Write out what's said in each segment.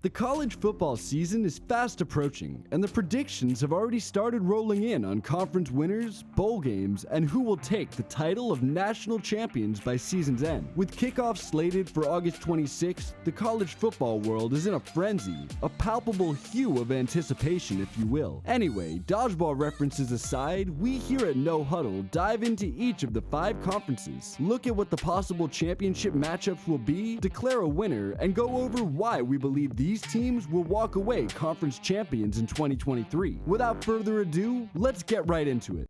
The college football season is fast approaching, and the predictions have already started rolling in on conference winners, bowl games, and who will take the title of national champions by season's end. With kickoff slated for August 26th, the college football world is in a frenzy, a palpable hue of anticipation, if you will. Anyway, dodgeball references aside, we here at No Huddle dive into each of the 5 conferences, look at what the possible championship matchups will be, declare a winner, and go over why we believe these teams will walk away conference champions in 2023. Without further ado, let's get right into it.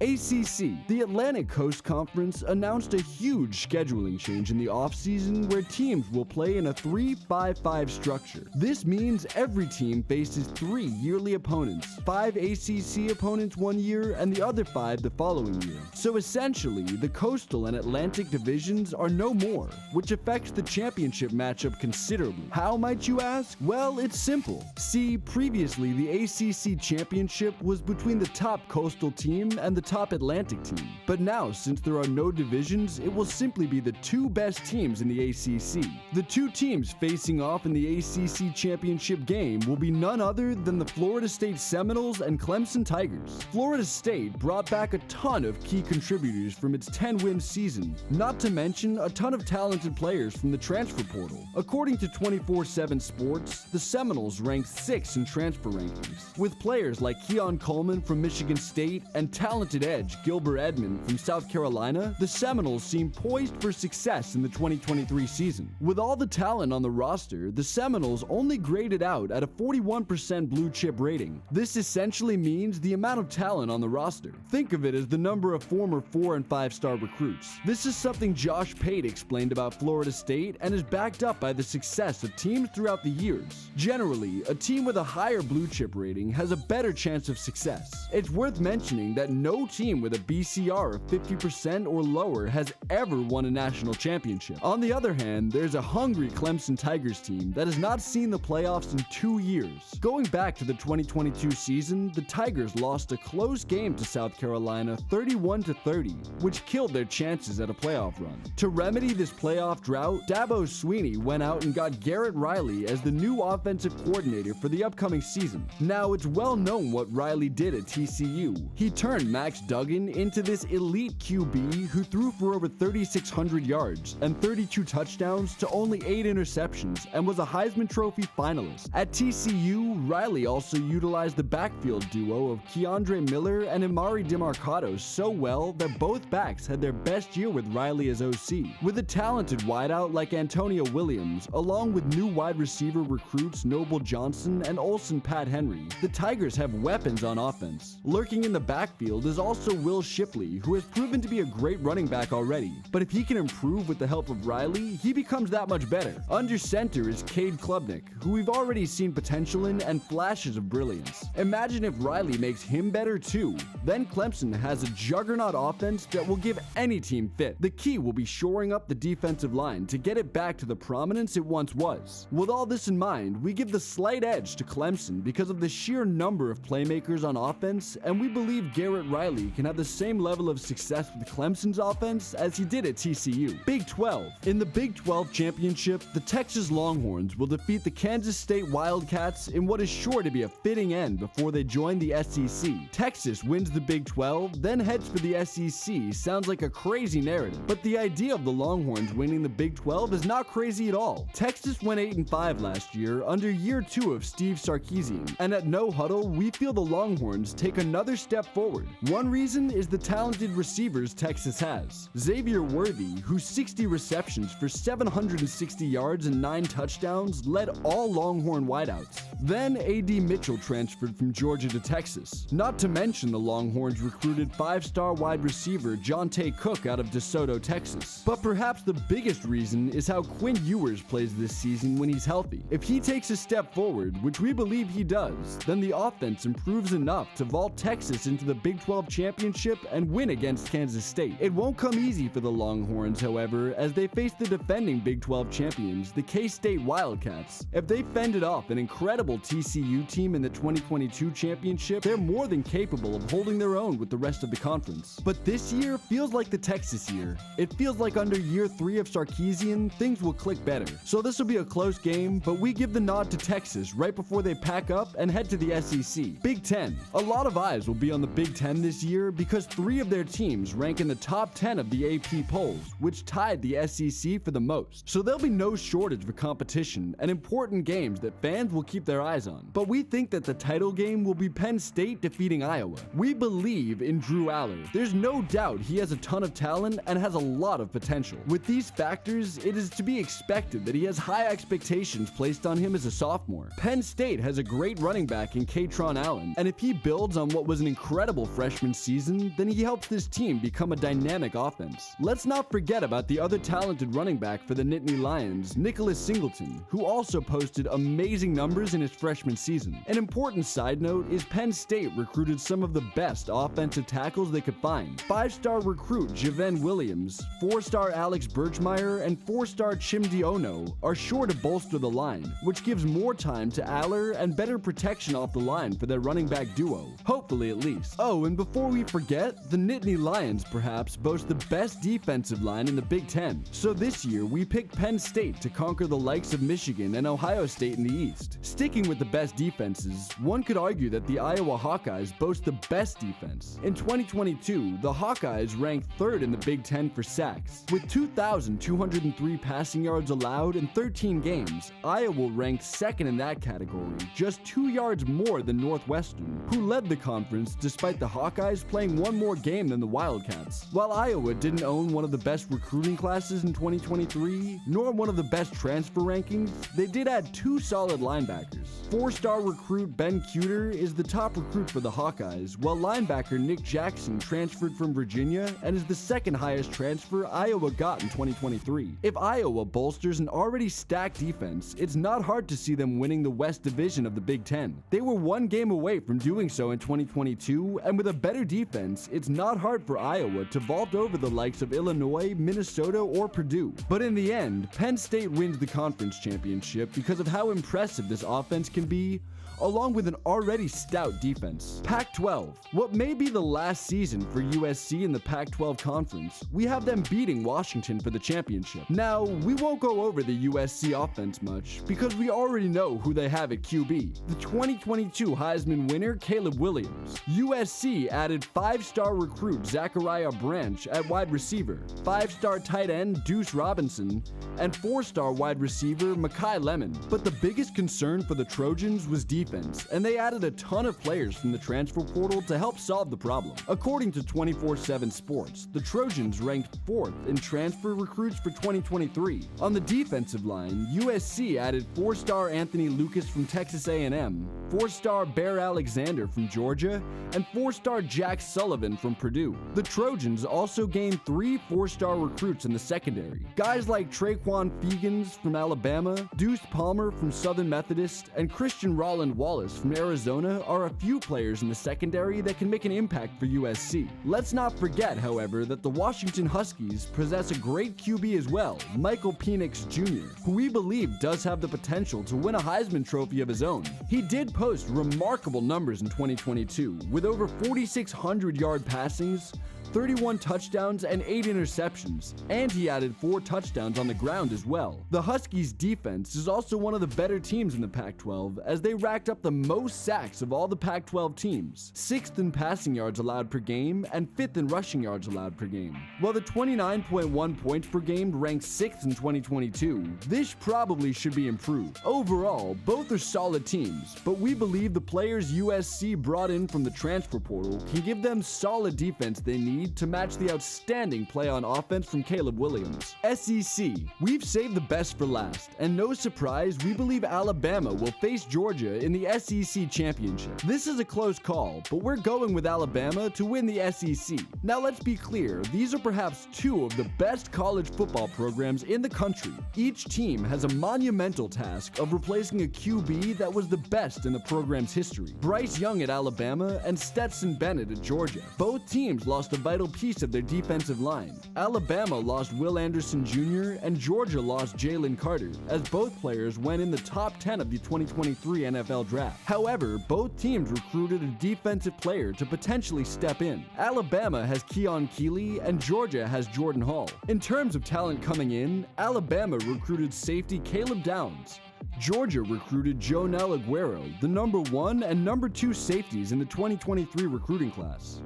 ACC, the Atlantic Coast Conference announced a huge scheduling change in the offseason where teams will play in a 3-5-5 structure. This means every team faces 3 yearly opponents, 5 ACC opponents one year and the other 5 the following year. So essentially, the Coastal and Atlantic divisions are no more, which affects the championship matchup considerably. How, might you ask? Well, it's simple. See, previously the ACC championship was between the top Coastal team and the top Atlantic team. But now, since there are no divisions, it will simply be the 2 best teams in the ACC. The 2 teams facing off in the ACC championship game will be none other than the Florida State Seminoles and Clemson Tigers. Florida State brought back a ton of key contributors from its 10-win season, not to mention a ton of talented players from the transfer portal. According to 24/7 Sports, the Seminoles ranked 6th in transfer rankings, with players like Keon Coleman from Michigan State and talented edge Gilbert Edmond from South Carolina. The Seminoles seem poised for success in the 2023 season. With all the talent on the roster, the Seminoles only graded out at a 41% blue chip rating. This essentially means the amount of talent on the roster. Think of it as the number of former 4- and 5-star recruits. This is something Josh Pate explained about Florida State and is backed up by the success of teams throughout the years. Generally, a team with a higher blue chip rating has a better chance of success. It's worth mentioning that no team with a BCR of 50% or lower has ever won a national championship. On the other hand, there's a hungry Clemson Tigers team that has not seen the playoffs in 2 years. Going back to the 2022 season, the Tigers lost a close game to South Carolina 31-30, which killed their chances at a playoff run. To remedy this playoff drought, Dabo Swinney went out and got Garrett Riley as the new offensive coordinator for the upcoming season. Now, it's well known what Riley did at TCU. He turned Max Duggan into this elite QB who threw for over 3,600 yards and 32 touchdowns to only 8 interceptions and was a Heisman Trophy finalist. At TCU, Riley also utilized the backfield duo of Keandre Miller and Emari Demercado so well that both backs had their best year with Riley as OC. With a talented wideout like Antonio Williams, along with new wide receiver recruits Noble Johnson and Olsen Pat Henry, the Tigers have weapons on offense. Lurking in the backfield is also Will Shipley, who has proven to be a great running back already. But if he can improve with the help of Riley, he becomes that much better. Under center is Cade Klubnik, who we've already seen potential in and flashes of brilliance. Imagine if Riley makes him better too. Then Clemson has a juggernaut offense that will give any team fit. The key will be shoring up the defensive line to get it back to the prominence it once was. With all this in mind, we give the slight edge to Clemson because of the sheer number of playmakers on offense, and we believe Garrett Riley can have the same level of success with Clemson's offense as he did at TCU. Big 12. In the Big 12 championship, the Texas Longhorns will defeat the Kansas State Wildcats in what is sure to be a fitting end before they join the SEC. Texas wins the Big 12, then heads for the SEC. Sounds like a crazy narrative, but the idea of the Longhorns winning the Big 12 is not crazy at all. Texas went 8-5 last year under year 2 of Steve Sarkisian, and at No Huddle, we feel the Longhorns take another step forward. One reason is the talented receivers Texas has. Xavier Worthy, whose 60 receptions for 760 yards and 9 touchdowns led all Longhorn wideouts. Then A.D. Mitchell transferred from Georgia to Texas. Not to mention the Longhorns recruited 5-star wide receiver Jonte Cook out of DeSoto, Texas. But perhaps the biggest reason is how Quinn Ewers plays this season when he's healthy. If he takes a step forward, which we believe he does, then the offense improves enough to vault Texas into the Big 12 championship championship and win against Kansas State. It won't come easy for the Longhorns, however, as they face the defending Big 12 champions, the K-State Wildcats. If they fended off an incredible TCU team in the 2022 championship, they're more than capable of holding their own with the rest of the conference. But this year feels like the Texas year. It feels like under year 3 of Sarkisian, things will click better. So this will be a close game, but we give the nod to Texas right before they pack up and head to the SEC. Big Ten. A lot of eyes will be on the Big Ten this year because 3 of their teams rank in the top 10 of the AP polls, which tied the SEC for the most. So there'll be no shortage of competition and important games that fans will keep their eyes on. But we think that the title game will be Penn State defeating Iowa. We believe in Drew Aller. There's no doubt he has a ton of talent and has a lot of potential. With these factors, it is to be expected that he has high expectations placed on him as a sophomore. Penn State has a great running back in Katron Allen, and if he builds on what was an incredible freshman season, then he helps this team become a dynamic offense. Let's not forget about the other talented running back for the Nittany Lions, Nicholas Singleton, who also posted amazing numbers in his freshman season. An important side note is Penn State recruited some of the best offensive tackles they could find. 5-star recruit Javen Williams, 4-star Alex Birchmeyer, and 4-star Chimdi Ono are sure to bolster the line, which gives more time to Aller and better protection off the line for their running back duo. Hopefully at least. Oh, and before we forget, the Nittany Lions perhaps boast the best defensive line in the Big Ten. So this year, we picked Penn State to conquer the likes of Michigan and Ohio State in the East. Sticking with the best defenses, one could argue that the Iowa Hawkeyes boast the best defense. In 2022, the Hawkeyes ranked 3rd in the Big Ten for sacks. With 2,203 passing yards allowed in 13 games, Iowa ranked 2nd in that category, just 2 yards more than Northwestern, who led the conference despite the Hawkeyes playing one more game than the Wildcats. While Iowa didn't own one of the best recruiting classes in 2023, nor one of the best transfer rankings, they did add 2 solid linebackers. 4-star recruit Ben Cuter is the top recruit for the Hawkeyes, while linebacker Nick Jackson transferred from Virginia and is the 2nd highest transfer Iowa got in 2023. If Iowa bolsters an already stacked defense, it's not hard to see them winning the West Division of the Big Ten. They were 1 game away from doing so in 2022, and with a better defense, it's not hard for Iowa to vault over the likes of Illinois, Minnesota, or Purdue. But in the end, Penn State wins the conference championship because of how impressive this offense can be, along with an already stout defense. Pac-12. What may be the last season for USC in the Pac-12 conference, we have them beating Washington for the championship. Now, we won't go over the USC offense much, because we already know who they have at QB. The 2022 Heisman winner, Caleb Williams. USC added 5-star recruit Zachariah Branch at wide receiver, 5-star tight end Deuce Robinson, and 4-star wide receiver Makai Lemon. But the biggest concern for the Trojans was defense, and they added a ton of players from the transfer portal to help solve the problem. According to 24/7 Sports, the Trojans ranked 4th in transfer recruits for 2023. On the defensive line, USC added 4-star Anthony Lucas from Texas A&M, 4-star Bear Alexander from Georgia, and 4-star Jack Sullivan from Purdue. The Trojans also gained 3 4-star recruits in the secondary. Guys like Traquan Fegans from Alabama, Deuce Palmer from Southern Methodist, and Christian Roland Wallace from Arizona are a few players in the secondary that can make an impact for USC. Let's not forget, however, that the Washington Huskies possess a great QB as well, Michael Penix Jr., who we believe does have the potential to win a Heisman Trophy of his own. He did post remarkable numbers in 2022, with over 4,600 yard passings, 31 touchdowns, and 8 interceptions, and he added 4 touchdowns on the ground as well. The Huskies' defense is also one of the better teams in the Pac-12, as they racked up the most sacks of all the Pac-12 teams, 6th in passing yards allowed per game, and 5th in rushing yards allowed per game. While the 29.1 points per game ranked 6th in 2022, this probably should be improved. Overall, both are solid teams, but we believe the players USC brought in from the transfer portal can give them solid defense they need speed to match the outstanding play on offense from Caleb Williams. SEC. We've saved the best for last, and no surprise, we believe Alabama will face Georgia in the SEC championship. This is a close call, but we're going with Alabama to win the SEC. Now let's be clear, these are perhaps two of the best college football programs in the country. Each team has a monumental task of replacing a QB that was the best in the program's history. Bryce Young at Alabama and Stetson Bennett at Georgia. Both teams lost a vital piece of their defensive line. Alabama lost Will Anderson Jr. and Georgia lost Jalen Carter, as both players went in the top 10 of the 2023 NFL Draft. However, both teams recruited a defensive player to potentially step in. Alabama has Keon Keeley and Georgia has Jordan Hall. In terms of talent coming in, Alabama recruited safety Caleb Downs. Georgia recruited Jonel Aguero, the number 1 and number 2 safeties in the 2023 recruiting class.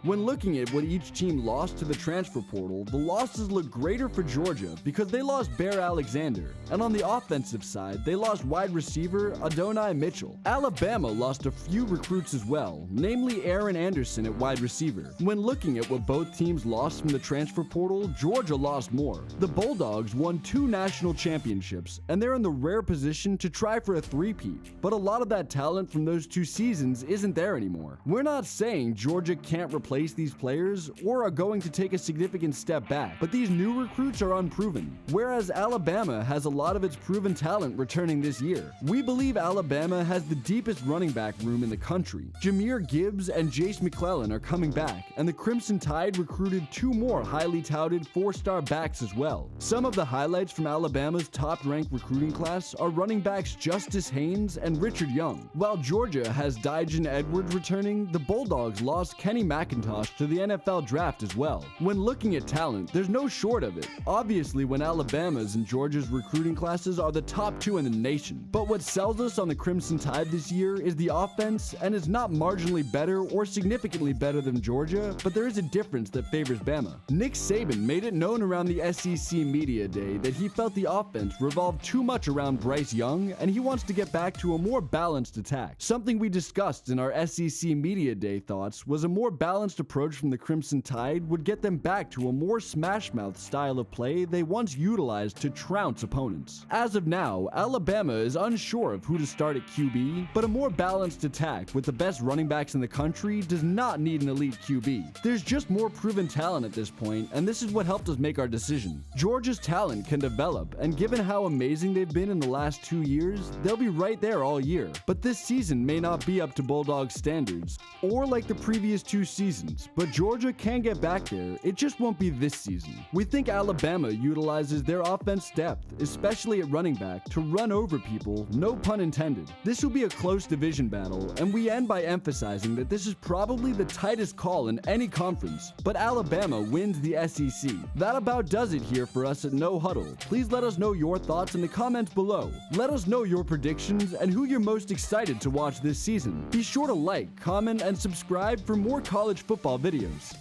When looking at what each team lost to the transfer portal, the losses look greater for Georgia because they lost Bear Alexander, and on the offensive side, they lost wide receiver Adonai Mitchell. Alabama lost a few recruits as well, namely Aaron Anderson at wide receiver. When looking at what both teams lost from the transfer portal, Georgia lost more. The Bulldogs won 2 national championships, and they're in the rare position to try for a three-peat, but a lot of that talent from those 2 seasons isn't there anymore. We're not saying Georgia can't replace these players or are going to take a significant step back, but these new recruits are unproven, whereas Alabama has a lot of its proven talent returning this year. We believe Alabama has the deepest running back room in the country. Jahmyr Gibbs and Jace McClellan are coming back, and the Crimson Tide recruited 2 more highly touted 4-star backs as well. Some of the highlights from Alabama's top-ranked recruiting class are running backs Justice Haynes and Richard Young. While Georgia has Dyjan Edwards returning, the Bulldogs lost Kenny McIntosh to the NFL Draft as well. When looking at talent, there's no short of it. Obviously, when Alabama's and Georgia's recruiting classes are the top 2 in the nation. But what sells us on the Crimson Tide this year is the offense, and it's not marginally better or significantly better than Georgia, but there is a difference that favors Bama. Nick Saban made it known around the SEC Media Day that he felt the offense revolved too much around Bryce Young, and he wants to get back to a more balanced attack. Something we discussed in our SEC Media Day thoughts was a more balanced approach from the Crimson Tide would get them back to a more smash-mouth style of play they once utilized to trounce opponents. As of now, Alabama is unsure of who to start at QB, but a more balanced attack with the best running backs in the country does not need an elite QB. There's just more proven talent at this point, and this is what helped us make our decision. Georgia's talent can develop, and given how amazing they've been in the last 2 years, they'll be right there all year. But this season may not be up to Bulldogs standards, or like the previous 2 seasons, but Georgia can get back there, it just won't be this season. We think Alabama utilizes their offense depth, especially at running back, to run over people, no pun intended. This will be a close division battle, and we end by emphasizing that this is probably the tightest call in any conference, but Alabama wins the SEC. That about does it here for us at No Huddle. Please let us know your thoughts in the comments below. Let us know your predictions and who you're most excited to watch this season. Be sure to like, comment, and subscribe for more college football videos.